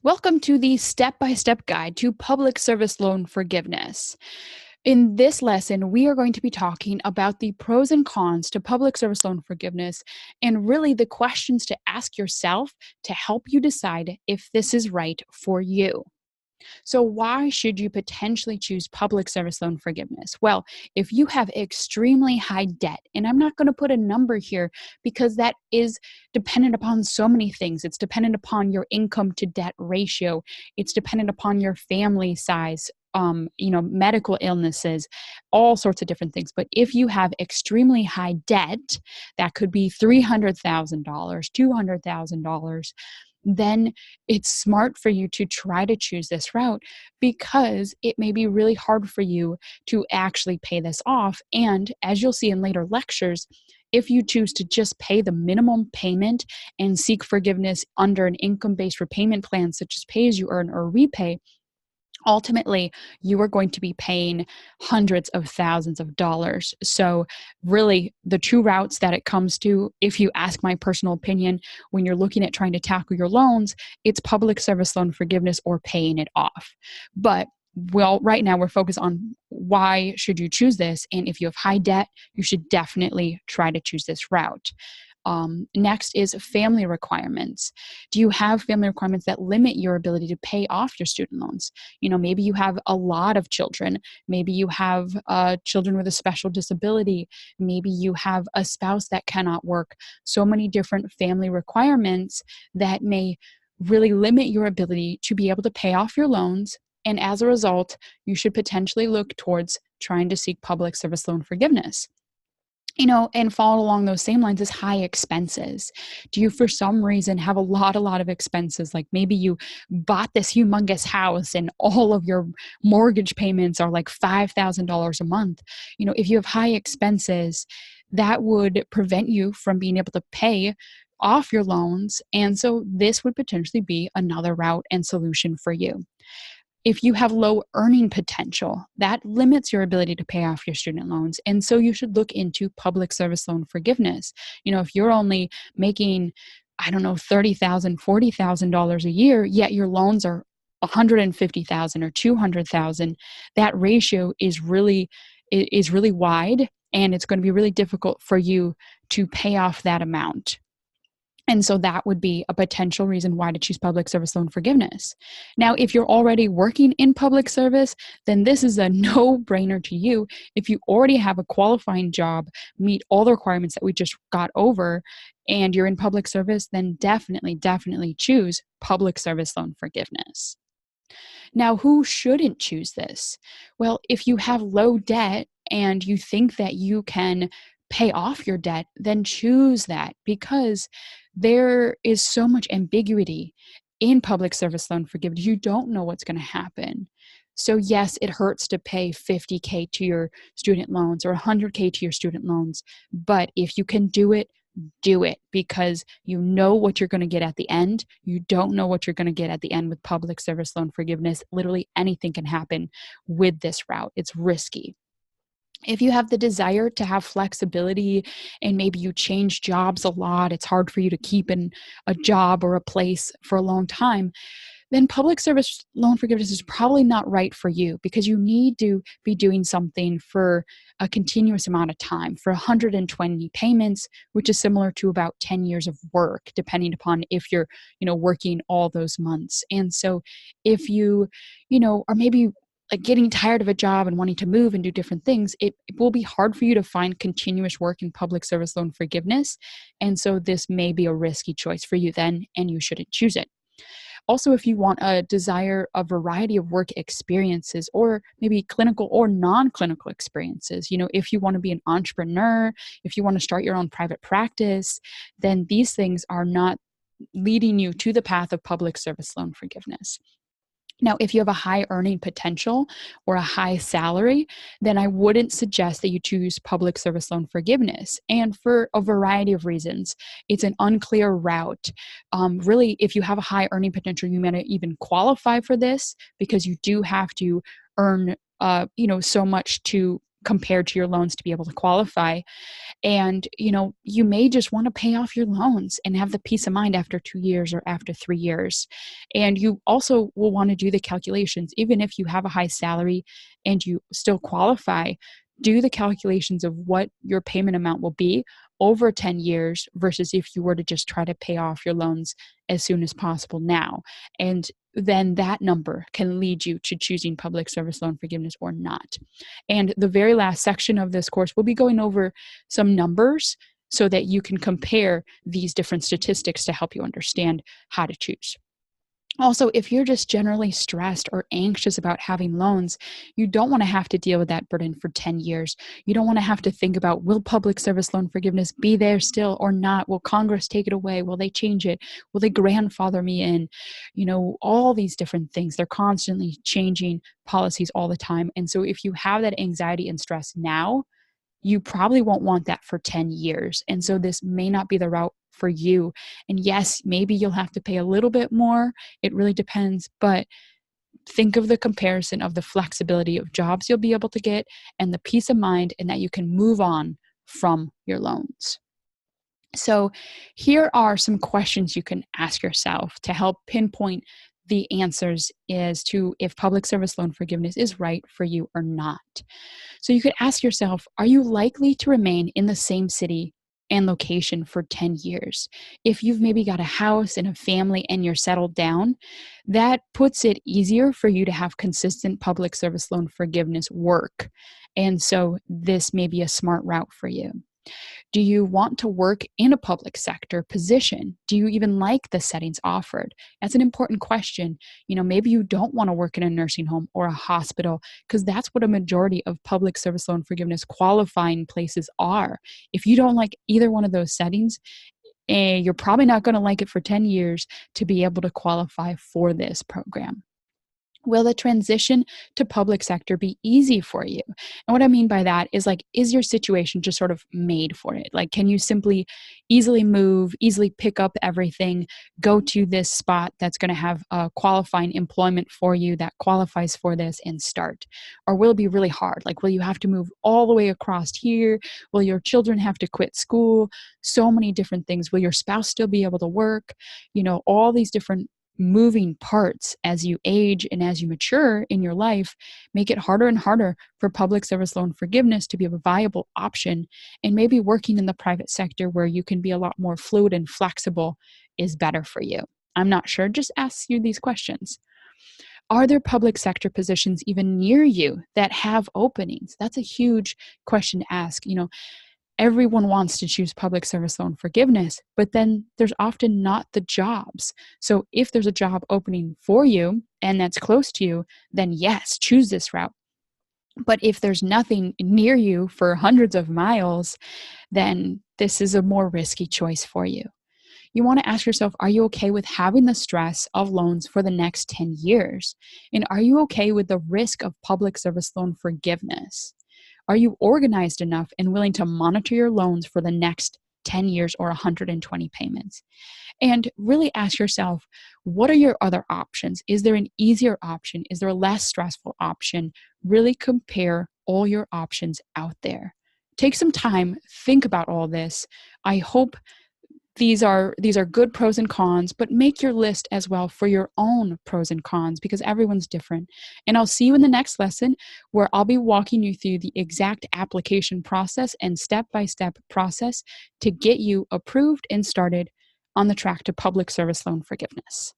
Welcome to the step-by-step guide to public service loan forgiveness. In this lesson, we are going to be talking about the pros and cons to public service loan forgiveness and really the questions to ask yourself to help you decide if this is right for you. So, why should you potentially choose public service loan forgiveness? Well, if you have extremely high debt, and I'm not going to put a number here because that is dependent upon so many things. It's dependent upon your income to debt ratio, it's dependent upon your family size. Medical illnesses, all sorts of different things. But if you have extremely high debt, that could be $300,000, $200,000, then it's smart for you to try to choose this route because it may be really hard for you to actually pay this off. And as you'll see in later lectures, if you choose to just pay the minimum payment and seek forgiveness under an income-based repayment plan, such as pay as you earn or repay, ultimately you are going to be paying hundreds of thousands of dollars. So really the two routes that it comes to, if you ask my personal opinion, when you're looking at trying to tackle your loans, it's public service loan forgiveness or paying it off. But right now we're focused on why should you choose this, and if you have high debt, you should definitely try to choose this route. Next is family requirements. Do you have family requirements that limit your ability to pay off your student loans? Maybe you have a lot of children. Maybe you have children with a special disability. Maybe you have a spouse that cannot work. So many different family requirements that may really limit your ability to be able to pay off your loans. And as a result, you should potentially look towards trying to seek public service loan forgiveness. And follow along those same lines is high expenses. Do you, for some reason, have a lot of expenses? Like maybe you bought this humongous house and all of your mortgage payments are like $5,000 a month. If you have high expenses, that would prevent you from being able to pay off your loans. And so this would potentially be another route and solution for you. If you have low earning potential, that limits your ability to pay off your student loans. And so you should look into public service loan forgiveness. If you're only making, I don't know, $30,000, $40,000 a year, yet your loans are $150,000 or $200,000, that ratio is really wide, and it's going to be really difficult for you to pay off that amount. And so that would be a potential reason why to choose public service loan forgiveness. Now, if you're already working in public service, then this is a no-brainer to you. If you already have a qualifying job, meet all the requirements that we just got over, and you're in public service, then definitely choose public service loan forgiveness. Now, who shouldn't choose this? Well, if you have low debt and you think that you can pay off your debt, then choose that, because there is so much ambiguity in public service loan forgiveness. You don't know what's going to happen. So yes, it hurts to pay $50K to your student loans or $100K to your student loans, but if you can do it, because you know what you're going to get at the end. You don't know what you're going to get at the end with public service loan forgiveness. Literally anything can happen with this route. It's risky. If you have the desire to have flexibility and maybe you change jobs a lot, it's hard for you to keep in a job or a place for a long time, then public service loan forgiveness is probably not right for you, because you need to be doing something for a continuous amount of time, for 120 payments, which is similar to about 10 years of work, depending upon if you're, working all those months. And so if you, are maybe like getting tired of a job and wanting to move and do different things, it will be hard for you to find continuous work in public service loan forgiveness. And so this may be a risky choice for you then, and you shouldn't choose it. Also, if you want a variety of work experiences, or maybe clinical or non-clinical experiences, if you want to be an entrepreneur, if you want to start your own private practice, then these things are not leading you to the path of public service loan forgiveness. Now, if you have a high earning potential or a high salary, then I wouldn't suggest that you choose public service loan forgiveness. And for a variety of reasons, it's an unclear route. Really, if you have a high earning potential, you may not even qualify for this, because you do have to earn, so much to compared to your loans to be able to qualify. And, you may just want to pay off your loans and have the peace of mind after 2 years or after 3 years. And you also will want to do the calculations, even if you have a high salary and you still qualify, do the calculations of what your payment amount will be over 10 years versus if you were to just try to pay off your loans as soon as possible now. And then that number can lead you to choosing public service loan forgiveness or not. And the very last section of this course, we'll be going over some numbers so that you can compare these different statistics to help you understand how to choose. Also, if you're just generally stressed or anxious about having loans, you don't want to have to deal with that burden for 10 years. You don't want to have to think about, will public service loan forgiveness be there still or not? Will Congress take it away? Will they change it? Will they grandfather me in? All these different things. They're constantly changing policies all the time. And so if you have that anxiety and stress now, you probably won't want that for 10 years. And so this may not be the route for you. And yes, maybe you'll have to pay a little bit more. It really depends. But think of the comparison of the flexibility of jobs you'll be able to get and the peace of mind and that you can move on from your loans. So here are some questions you can ask yourself to help pinpoint the answers as to if public service loan forgiveness is right for you or not. So you could ask yourself, are you likely to remain in the same city and location for 10 years? If you've maybe got a house and a family and you're settled down, that puts it easier for you to have consistent public service loan forgiveness work. And so this may be a smart route for you. Do you want to work in a public sector position? Do you even like the settings offered? That's an important question. Maybe you don't want to work in a nursing home or a hospital because that's what a majority of public service loan forgiveness qualifying places are. If you don't like either one of those settings, you're probably not going to like it for 10 years to be able to qualify for this program. Will the transition to public sector be easy for you? And what I mean by that is is your situation just sort of made for it? Can you simply easily move, easily pick up everything, go to this spot that's going to have a qualifying employment for you that qualifies for this and start? Or will it be really hard? Will you have to move all the way across here? Will your children have to quit school? So many different things. Will your spouse still be able to work? All these different moving parts as you age and as you mature in your life make it harder and harder for public service loan forgiveness to be a viable option. And maybe working in the private sector where you can be a lot more fluid and flexible is better for you. I'm not sure. Just ask you these questions. Are there public sector positions even near you that have openings? That's a huge question to ask. Everyone wants to choose public service loan forgiveness, but then there's often not the jobs. So if there's a job opening for you and that's close to you, then yes, choose this route. But if there's nothing near you for hundreds of miles, then this is a more risky choice for you. You want to ask yourself, are you okay with having the stress of loans for the next 10 years? And are you okay with the risk of public service loan forgiveness? Are you organized enough and willing to monitor your loans for the next 10 years or 120 payments? And really ask yourself, what are your other options? Is there an easier option? Is there a less stressful option? Really compare all your options out there. Take some time, think about all this. I hope these are good pros and cons, but make your list as well for your own pros and cons because everyone's different. And I'll see you in the next lesson where I'll be walking you through the exact application process and step-by-step process to get you approved and started on the track to public service loan forgiveness.